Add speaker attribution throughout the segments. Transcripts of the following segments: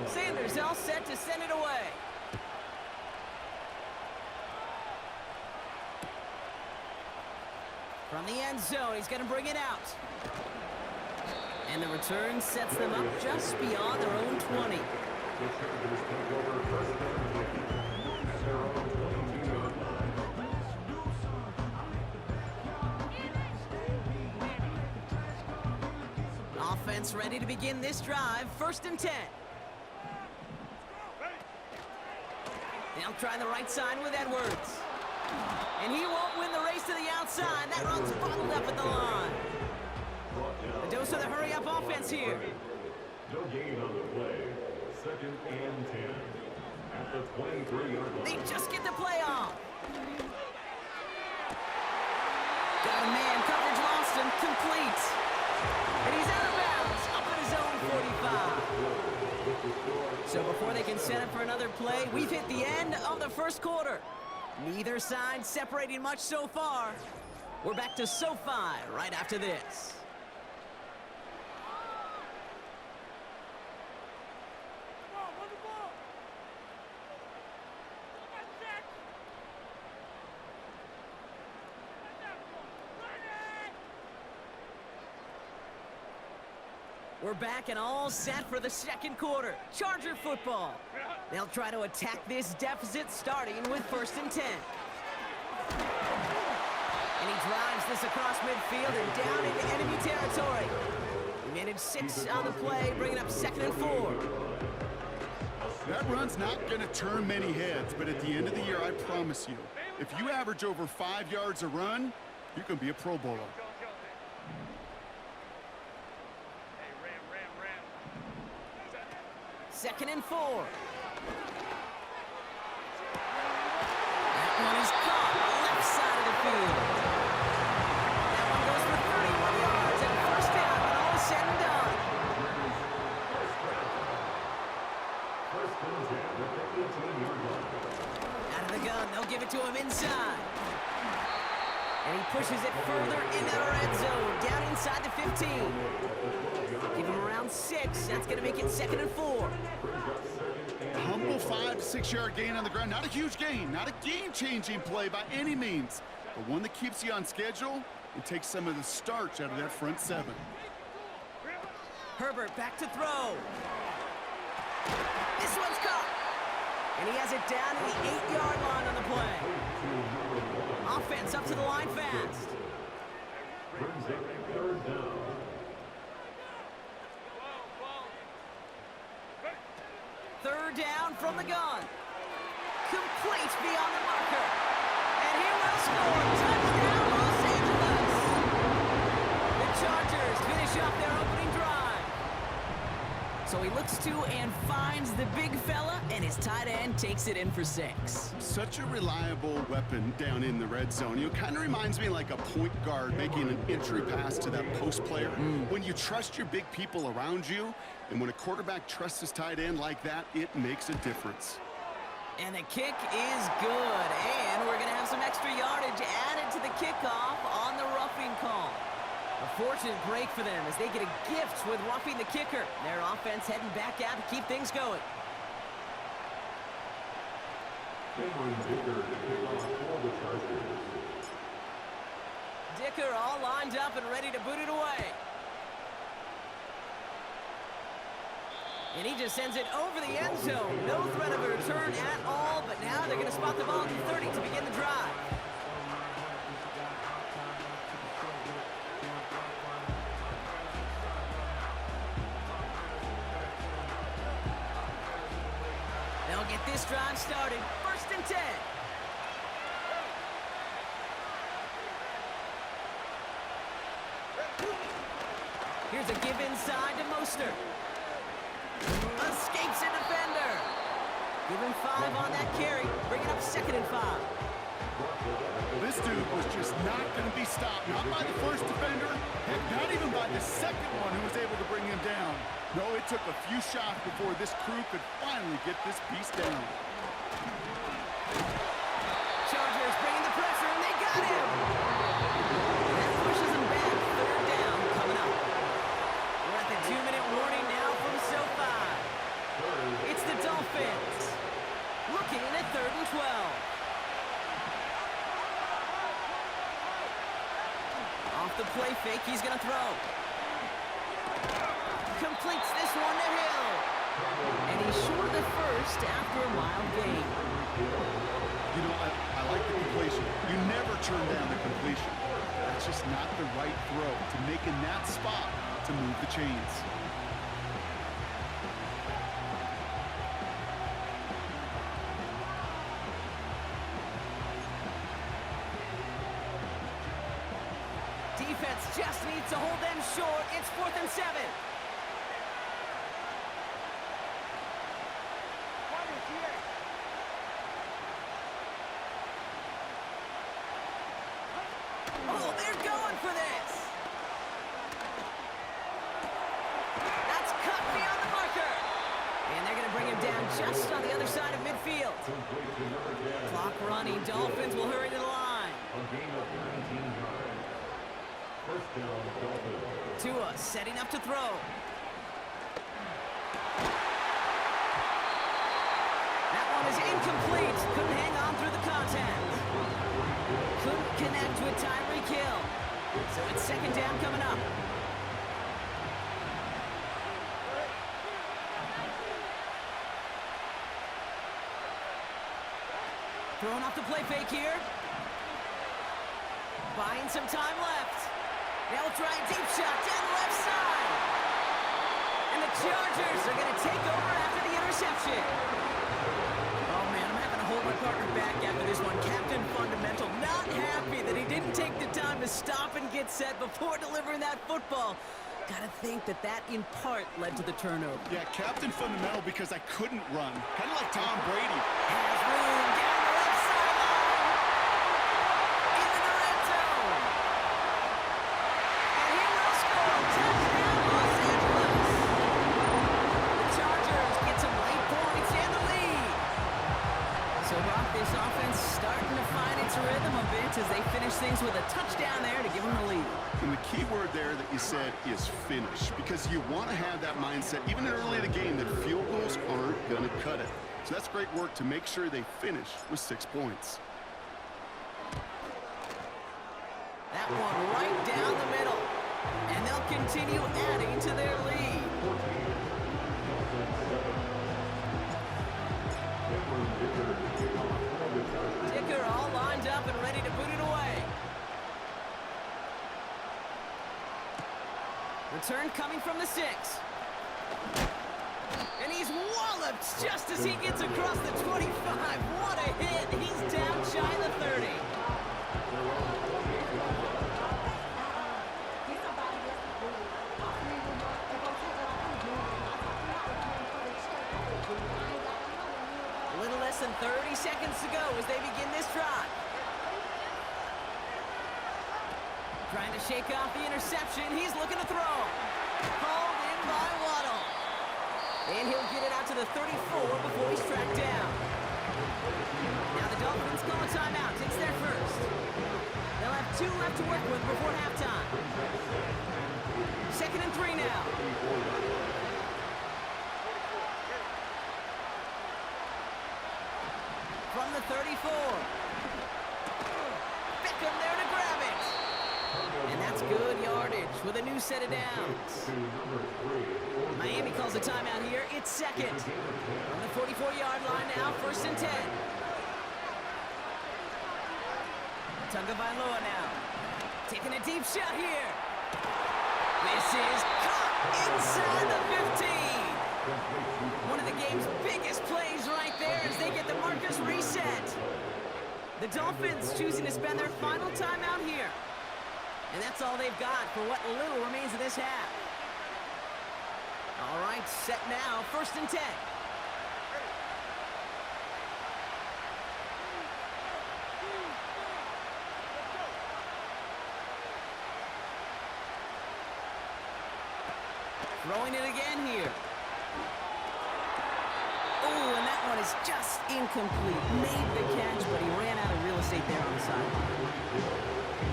Speaker 1: Sanders all set to send it away. From the end zone, he's going to bring it out. And the return sets them up just beyond their own 20. Offense ready to begin this drive. 1st and 10. They'll try the right side with Edwards. And he won't win the race to the outside. That run's bottled up at the line. The dose of the hurry-up offense here.
Speaker 2: No gain on the play. 2nd and 10. At the 23-yard line.
Speaker 1: They just get the play off. Got a man. Coverage lost him. Complete. And he's out of bounds. Up at his own 45. So before they can set up for another play, we've hit the end of the 1st quarter. Neither side separating much so far. We're back to SoFi right after this. We're back and all set for the 2nd quarter. Charger football. They'll try to attack this deficit starting with 1st and 10. And he drives this across midfield and down into enemy territory. He managed 6 on the play, bringing up 2nd and 4.
Speaker 3: That run's not going to turn many heads, but at the end of the year, I promise you, if you average over 5 yards a run, you're going to be a Pro Bowler.
Speaker 1: 2nd and 4. That one is caught on the left side of the field. That one goes for 31 yards and 1st down when all is said and done. Out of the gun, they'll give it to him inside. And he pushes it further into the red zone, down inside the 15. Give him around 6. That's going to make it 2nd and 4.
Speaker 3: Humble 5 to 6 yard gain on the ground. Not a huge gain, not a game-changing play by any means, but one that keeps you on schedule and takes some of the starch out of that front 7.
Speaker 1: Herbert back to throw. This one's caught. And he has it down to the 8-yard line on the play. Offense up to the line fast.
Speaker 2: Brings up 3rd down.
Speaker 1: 3rd down from the gun. Complete beyond the marker. And he will score. Touchdown, Los Angeles. The Chargers finish off their opening drive. So he looks to and finds the big fella, and his tight end takes it in for 6.
Speaker 3: Such a reliable weapon down in the red zone. You know, kind of reminds me like a point guard making an entry pass to that post player. When you trust your big people around you, and when a quarterback trusts his tight end like that, it makes a difference.
Speaker 1: And the kick is good. And we're going to have some extra yardage added to the kickoff on the roughing call. A fortunate break for them as they get a gift with roughing the kicker. Their offense heading back out to keep things going. Dicker all lined up and ready to boot it away. And he just sends it over the end zone. No threat of a return at all, but now they're going to spot the ball at the 30 to begin the drive. They'll get this drive started. 1st and 10. Here's a give inside to Mostert. Escapes a defender. Give him 5 on that carry. Bring it up 2nd and 5.
Speaker 3: This dude was just not going to be stopped. Not by the first defender. Heck, not even by the second one who was able to bring him down. No, it took a few shots before this crew could finally get this beast down.
Speaker 1: Chargers bringing the pressure, and they got him. That pushes him back. 3rd down coming up. We're at the 2-minute warning now It's the Dolphins. Looking at 3rd and 12. Off the play fake, he's going to throw. Completes this one to Hill. And he's short of the first after a mild gain.
Speaker 3: You know, I like the completion. You never turn down the completion. That's just not the right throw to make in that spot to move the chains.
Speaker 1: Defense just needs to hold them short. It's 4th and 7. Oh, they're going for this. That's cut beyond the marker. And they're going to bring him down just on the other side of midfield. Clock running. Dolphins will hurry to the line.
Speaker 2: A gain of 19 yards. First down, Dolphins.
Speaker 1: Tua setting up to throw. That one is incomplete. Couldn't hang on through the contact. Couldn't connect with Tyreek Hill. So it's 2nd down coming up. Throwing off the play fake here. Buying some time left. They'll try a deep shot down the left side. And the Chargers are going to take over after the interception. Oh, man, I'm having to hold my partner back after this one. Captain Fundamental not happy that he didn't take the time to stop and get set before delivering that football. Got to think that that, in part, led to the turnover.
Speaker 3: Yeah, Captain Fundamental because I couldn't run. Kind of like Tom Brady.
Speaker 1: Has room down the left sideline. Into the red zone. And he will score. Touchdown, Los Angeles. The Chargers get some late points and the lead. So, Brock, this offense starting to find its rhythm a bit as they finish things with a touchdown there to give them the lead.
Speaker 3: And the key word there that you said is finish, because you want to have that mindset, even early in the game, that field goals aren't going to cut it. So that's great work to make sure they finish with 6 points.
Speaker 1: That one right down the middle. And they'll continue adding to their lead. Dicker all lined up and ready to boot it away. Return coming from the 6. And he's walloped just as he gets across the 25. What a hit. He's down shy of the 30. A little less than 30 seconds to go as they begin this drive. Trying to shake off the interception. He's looking to throw. Called in by Waddle. And he'll get it out to the 34 before he's tracked down. Now the Dolphins call a timeout. It's their first. They'll have 2 left to work with before halftime. 2nd and 3 now. From the 34. Beckham there to grab it. And that's good yardage with a new set of downs. Miami calls a timeout here. It's 2nd. On the 44-yard line now, 1st and 10. Tagovailoa now. Taking a deep shot here. This is caught inside the 15. One of the game's biggest plays right there as they get the markers reset. The Dolphins choosing to spend their final timeout here. And that's all they've got for what little remains of this half. All right, set now, 1st and 10. Throwing it again here. Oh, and that one is just incomplete. Made the catch, but he ran out of real estate there on the sideline.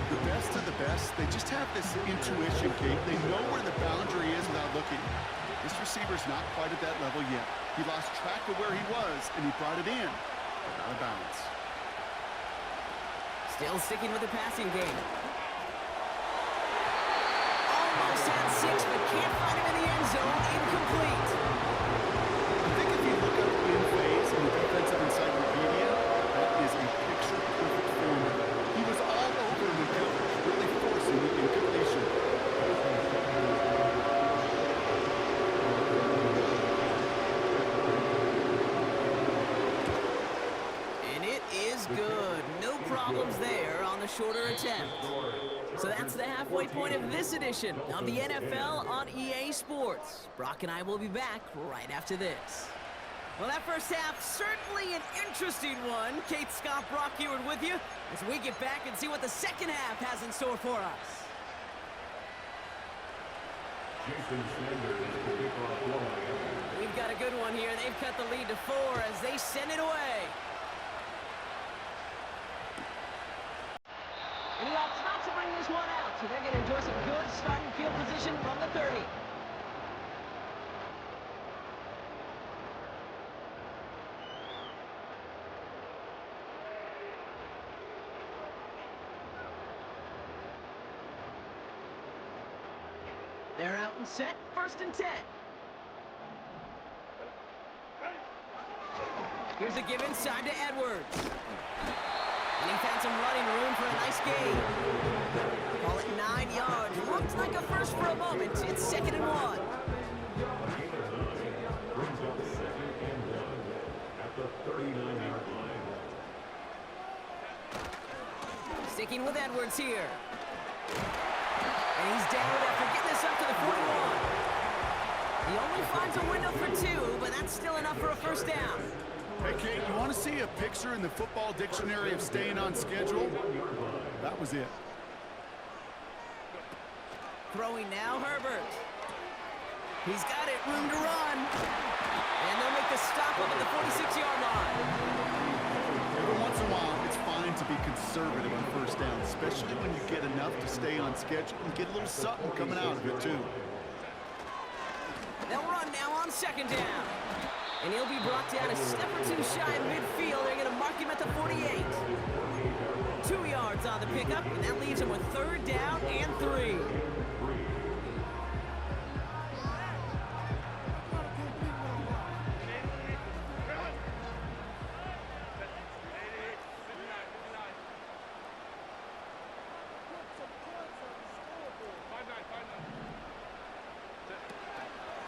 Speaker 3: The best of the best, they just have this intuition, Kate. They know where the boundary is without looking. This receiver receiver's not quite at that level yet. He lost track of where he was, and he brought it in, but out of bounds.
Speaker 1: Still sticking with the passing game. Almost had 6, but can't find him in the end zone. Incomplete.
Speaker 3: I think if you look up in phase in the defensive encyclopedia, that is a picture-perfect formula. He was all over in the coverage, really forcing the incompletion.
Speaker 1: And it is good. No problems there on the shorter attempt. So that's the halfway point of this edition of the NFL on EA Sports. Brock and I will be back right after this. Well, that first half, certainly an interesting one. Kate, Scott, Brock Eward with you as we get back and see what the second half has in store for us. We've got a good one here. They've cut the lead to 4 as they send it away. And he opts not to bring this one out, so they're going to enjoy some good starting field position from the 30. They're out and set, 1st and 10. Here's a give inside to Edwards. And he found some running room for a nice gain. Call it 9 yards. Looked like a first for a moment. It's 2nd and 1.
Speaker 2: Brings up 2nd and 1 at the 39-yard line.
Speaker 1: Sticking with Edwards here. And he's down after getting this up to the 41. He only finds a window for 2, but that's still enough for a first down.
Speaker 3: Hey, Kate, you want to see a picture in the football dictionary of staying on schedule? That was it.
Speaker 1: Throwing now, Herbert. He's got it, room to run. And they'll make the stop up at the 46-yard line.
Speaker 3: Every once in a while, it's fine to be conservative on first down, especially when you get enough to stay on schedule and get a little something coming out of it, too.
Speaker 1: They'll run now on 2nd down. And he'll be brought down a step or 2 shy of midfield. They're going to mark him at the 48. 2 yards on the pickup, and that leaves him with 3rd down and 3.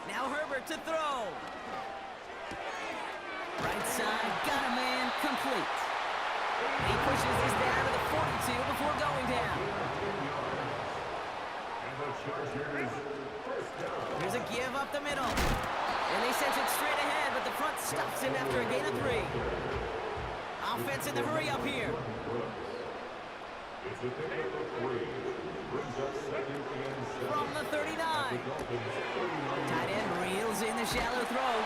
Speaker 1: Now Herbert to throw. Right side, got a man, complete. He pushes this down to the 42 before going down. Here's a give up the middle. And they send it straight ahead, but the front stops him after a gain of 3. Offense in the hurry up here.
Speaker 2: It's a pickup of 3. Brings up 2nd and 7.
Speaker 1: From the 39. Tight end reels in the shallow throw.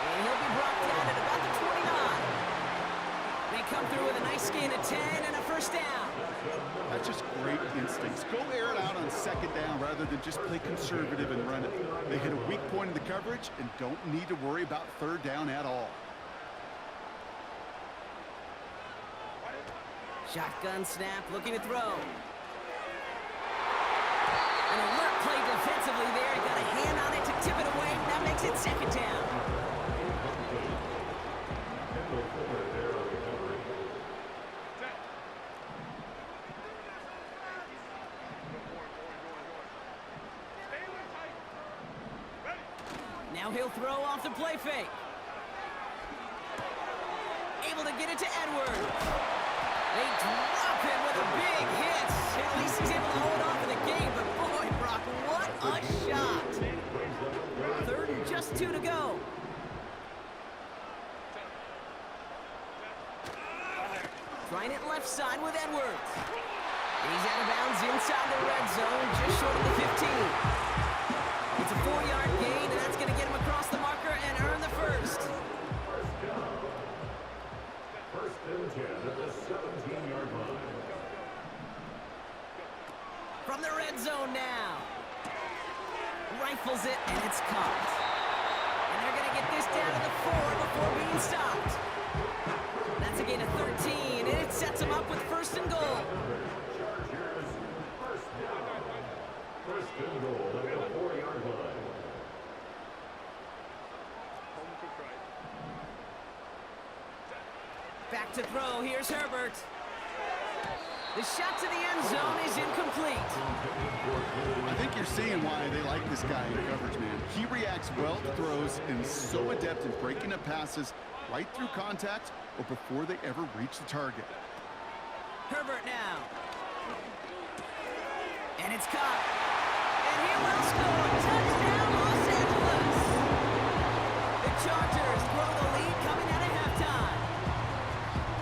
Speaker 1: And he'll be brought down at about the 29. They come through with a nice gain of 10 and a first down.
Speaker 3: That's just great instincts. Go air it out on 2nd down rather than just play conservative and run it. They hit a weak point in the coverage and don't need to worry about 3rd down at all.
Speaker 1: Shotgun snap, looking to throw. An alert play defensively there. He got a hand on it to tip it away. That makes it 2nd down. Now he'll throw off the play fake. Able to get it to Edwards. They drop him with a big hit. At least he's able to hold on to the game, but boy, Brock, what a shot. 3rd and just 2 to go. Trying it left side with Edwards. He's out of bounds inside the red zone, just short of the 15. It's a 4-yard gain, and that's going to get him across the marker and earn the first.
Speaker 2: 1st and 10 at the 17-yard line.
Speaker 1: From the red zone now. Rifles it, and it's caught. And they're going to get this down to the 4 before being stopped. That's a gain of 13, and it sets them up with first and goal.
Speaker 2: First and goal at the 4-yard line.
Speaker 1: Back to throw. Here's Herbert. The shot to the end zone is incomplete.
Speaker 3: I think you're seeing why they like this guy in coverage, man. He reacts well to throws and is so adept in breaking up passes right through contact or before they ever reach the target.
Speaker 1: Herbert now. And it's caught. And he will score. Touchdown, Los Angeles. The Chargers grow the lead coming out of halftime.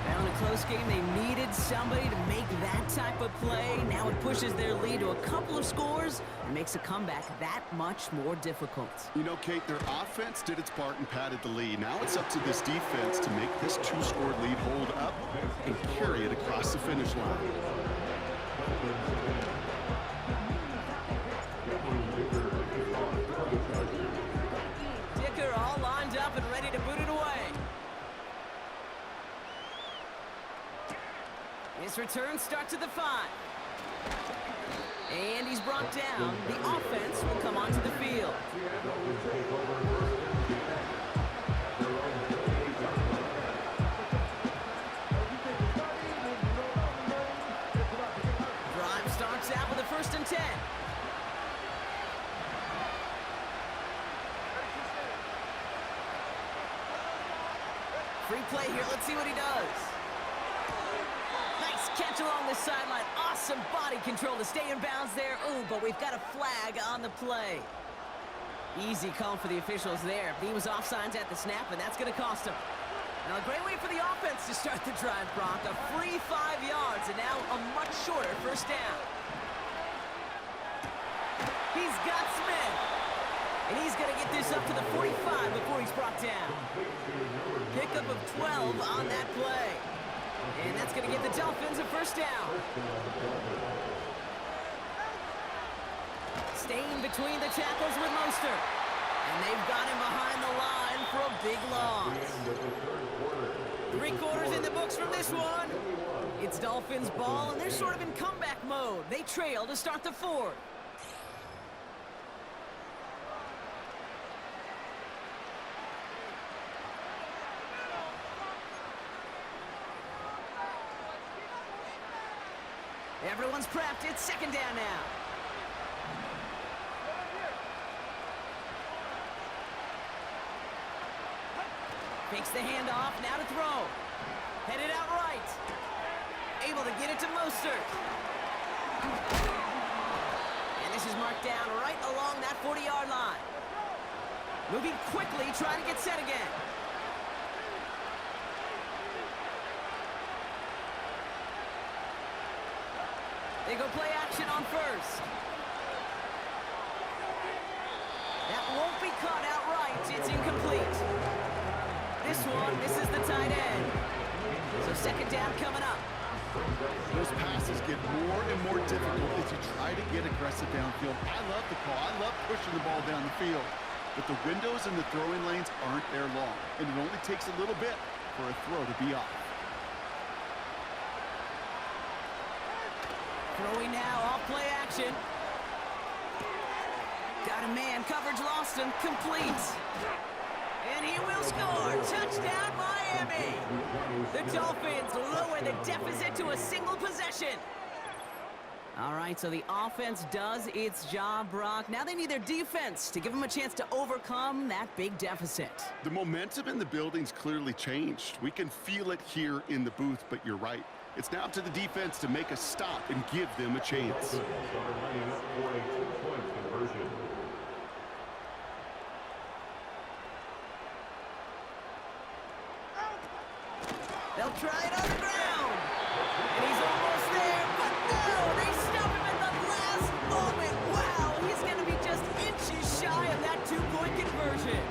Speaker 1: Now in a close game, they needed somebody to make that type of play. Now it pushes their lead to a couple of scores and makes a comeback that much more difficult.
Speaker 3: You know, Kate, their offense did its part and padded the lead. Now it's up to this defense to make this 2-score lead hold up and carry it across the finish line.
Speaker 1: Dicker all lined up and ready to boot it away. His return starts at the 5. And he's brought down. The offense will come onto the field. Drive starts out with a 1st and 10. Free play here. Let's see what he does. Nice catch along the sideline. Awesome body control to stay in bounds there. Ooh, but we've got a flag on the play. Easy call for the officials there. He was offsides at the snap, and that's going to cost him. Now, a great way for the offense to start the drive, Brock. A free 5 yards, and now a much shorter 1st down. He's got Smith. And he's going to get this up to the 45 before he's brought down. Pickup of 12 on that play. And that's going to get the Dolphins a 1st down. Staying between the tackles with Mostert. And they've got him behind the line for a big loss. 3 quarters in the books from this one. It's Dolphins ball, and they're sort of in comeback mode. They trail to start the 4th. Everyone's prepped. It's 2nd down now. Takes the handoff. Now to throw. Headed out right. Able to get it to Mostert. And this is marked down right along that 40-yard line. Moving quickly, trying to get set again. They go play action on 1st. That won't be caught outright. It's incomplete. This one misses the tight end. So 2nd down coming up.
Speaker 3: Those passes get more and more difficult as you try to get aggressive downfield. I love the call. I love pushing the ball down the field. But the windows in the throwing lanes aren't there long. And it only takes a little bit for a throw to be off.
Speaker 1: Throwing now, off play action. Got a man, coverage lost him, complete. And he will score, touchdown Miami. The Dolphins lower the deficit to a single possession. All right, so the offense does its job, Brock. Now they need their defense to give them a chance to overcome that big deficit.
Speaker 3: The momentum in the building's clearly changed. We can feel it here in the booth, but you're right. It's now up to the defense to make a stop and give them a chance.
Speaker 1: They'll try it on the ground. And he's almost there, but no, they stop him at the last moment. Wow, he's going to be just inches shy of that 2-point conversion.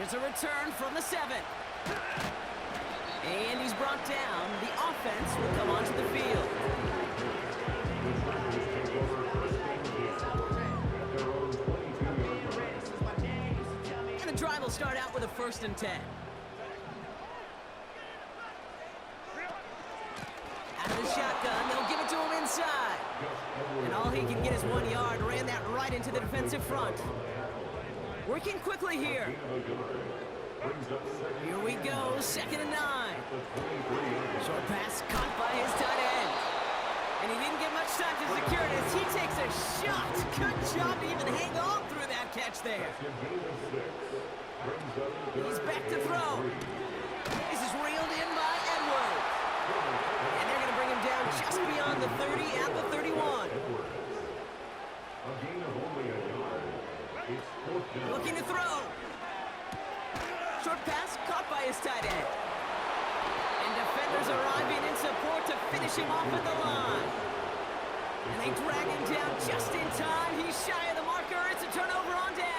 Speaker 1: Here's a return from the 7. And he's brought down. The offense will come onto the field. And the drive will start out with a 1st and 10. Out of the shotgun, they'll give it to him inside. And all he can get is 1 yard. Ran that right into the defensive front. Working quickly here. Here we go, 2nd and 9. Short pass caught by his tight end. And he didn't get much time to secure it as he takes a shot. Good job to even hang on through that catch there. He's back to throw. This is reeled in by Edwards. And they're going to bring him down just beyond the 30 at the 31. Looking to throw. Short pass caught by his tight end. And defenders arriving in support to finish him off at the line. And they drag him down just in time. He's shy of the marker. It's a turnover on downs.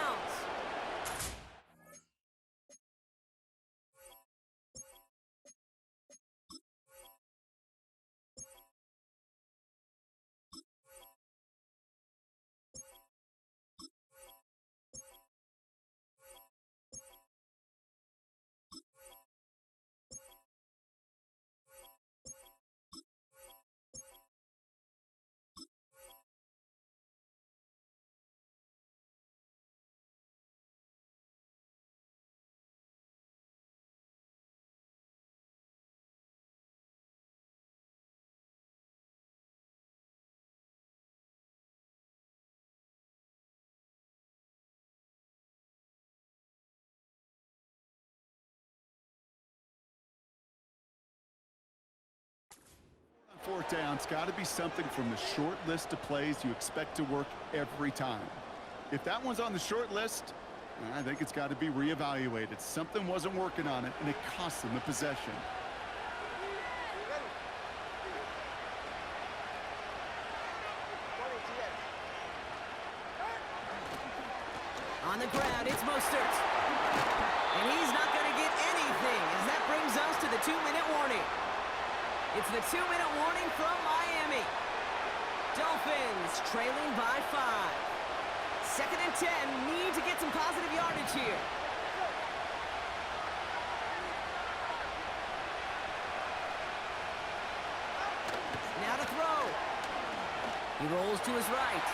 Speaker 3: Fourth down, it's got to be something from the short list of plays you expect to work every time. If that one's on the short list, I think it's got to be reevaluated. Something wasn't working on it, and it cost them the possession.
Speaker 1: On the ground, it's Mostert. And he's not going to get anything as that brings us to the 2-minute warning. It's the 2-minute warning from Miami. Dolphins trailing by 5. 2nd and 10, need to get some positive yardage here. Now to throw. He rolls to his right.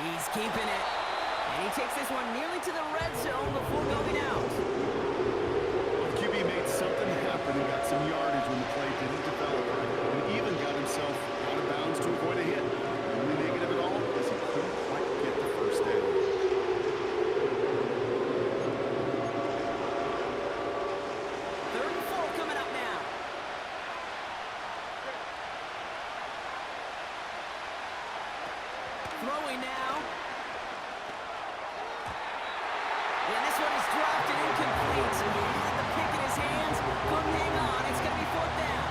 Speaker 1: He's keeping it. And he takes this one nearly to the red zone before going out.
Speaker 3: QB made something happen and got some yardage when the play didn't develop right, and even got himself out of bounds to avoid a hit. The only negative at all is he couldn't quite get the 1st down.
Speaker 1: 3rd and 4 coming up now. Throwing now. And this one is dropped and incomplete. He had the pick in his hands. Couldn't hang on. It's going to be 4th down.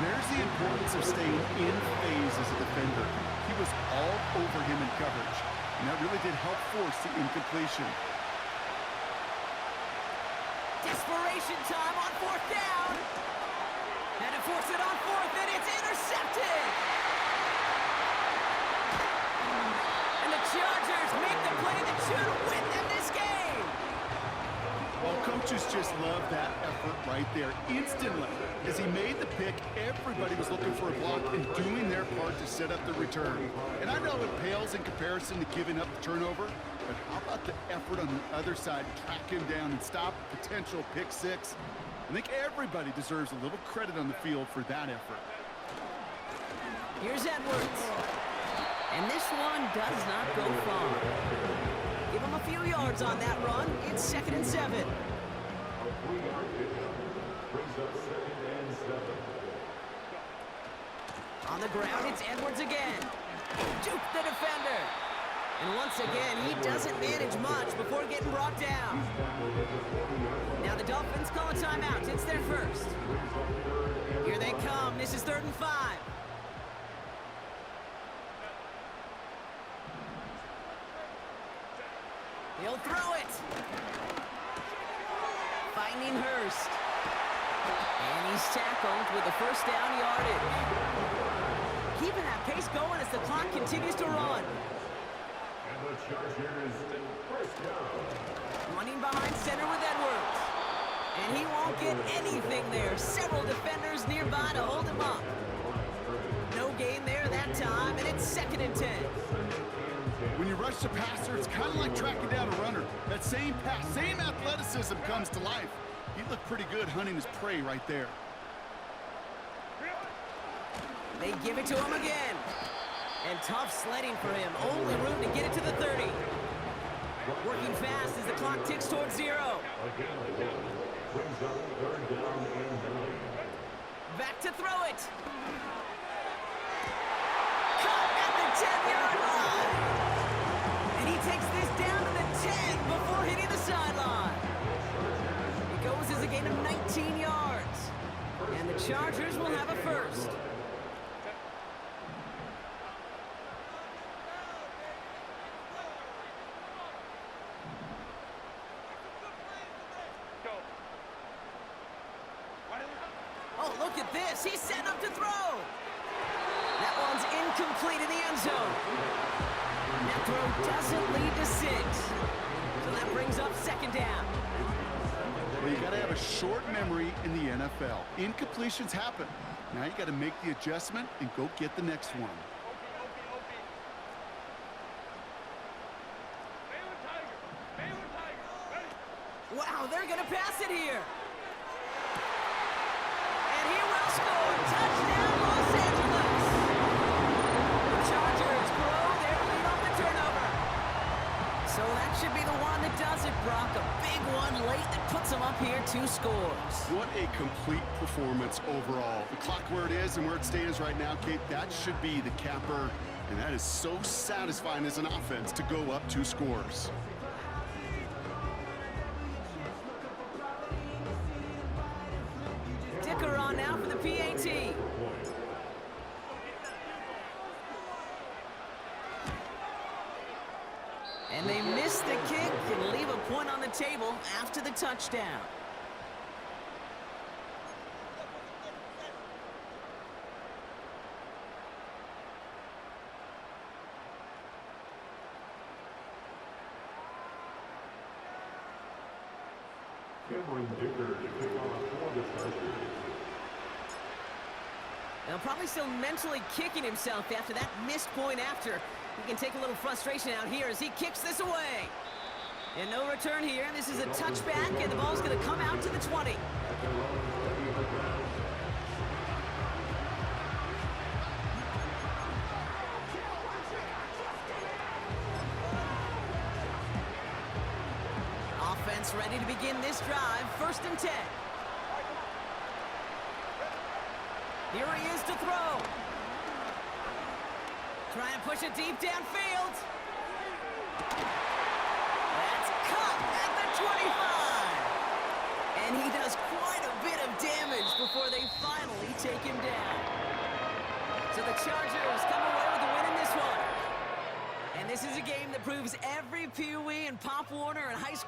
Speaker 3: There's the importance of staying in phase as a defender. He was all over him in coverage, and that really did help force the incompletion.
Speaker 1: Desperation time on 4th down. And to force it on 4th, and it's intercepted. And the Chargers make the play that should win them this game.
Speaker 3: Well, coaches just love that effort right there. Instantly, as he made the pick, everybody was looking for a block and doing their part to set up the return. And I know it pales in comparison to giving up the turnover, but how about the effort on the other side to track him down and stop a potential pick 6? I think everybody deserves a little credit on the field for that effort.
Speaker 1: Here's Edwards. And this one does not go far. Give him a few yards on that run. It's 2nd and 7. On the ground, it's Edwards again. Juke the defender. And once again, he doesn't manage much before getting brought down. Now the Dolphins call a timeout. It's their first. Here they come. This is 3rd and 5. He'll throw it. finding Hurst. And he's tackled with the first down yardage. Keeping that pace going as the clock continues to run.
Speaker 2: And the Chargers first down.
Speaker 1: Running behind center with Edwards. And he won't get anything there. Several defenders nearby to hold him up. No gain there that time, and it's 2nd and 10.
Speaker 3: When you rush the passer, it's kind of like tracking down a runner. That same pass, same athleticism comes to life. He looked pretty good hunting his prey right there.
Speaker 1: They give it to him again. And tough sledding for him. Only room to get it to the 30. Working fast as the clock ticks towards 0.
Speaker 2: Again, brings up 3rd down and 9.
Speaker 1: Back to throw it. Caught at the 10-yard line. And he takes this down to the 10 before hitting the sideline. It goes as a gain of 19 yards. And the Chargers will have a first. Oh, look at this. He's set up to throw. That one's incomplete in the end zone. That throw doesn't lead to 6. So that brings up 2nd down.
Speaker 3: Well, you got to have a short memory in the NFL. Incompletions happen. Now you got to make the adjustment and go get the next one.
Speaker 1: Wow, they're going to pass it here. And he will score. Touchdown, Los Angeles. The Chargers grow their lead on the turnover. So that should be the one that does it, Brock. A big one late that puts them up here 2 scores.
Speaker 3: What a complete performance overall. The clock where it is and where it stands right now, Kate, that should be the capper. And that is so satisfying as an offense to go up 2 scores.
Speaker 1: Dicker on now for the PAT. And they miss the kick and leave a point on the table after the touchdown.
Speaker 2: Cameron Dicker to kick off for the Chargers.
Speaker 1: Now probably still mentally kicking himself after that missed point after. He can take a little frustration out here as he kicks this away. And no return here. This is a touchback, and the ball's going to come out to the 20. Offense ready to begin this drive. 1st and 10. Here he is to throw. Trying to push it deep downfield. That's caught at the 25. And he does quite a bit of damage before they finally take him down. So the Chargers come away with the win in this one. And this is a game that proves every Pee Wee and Pop Warner and high school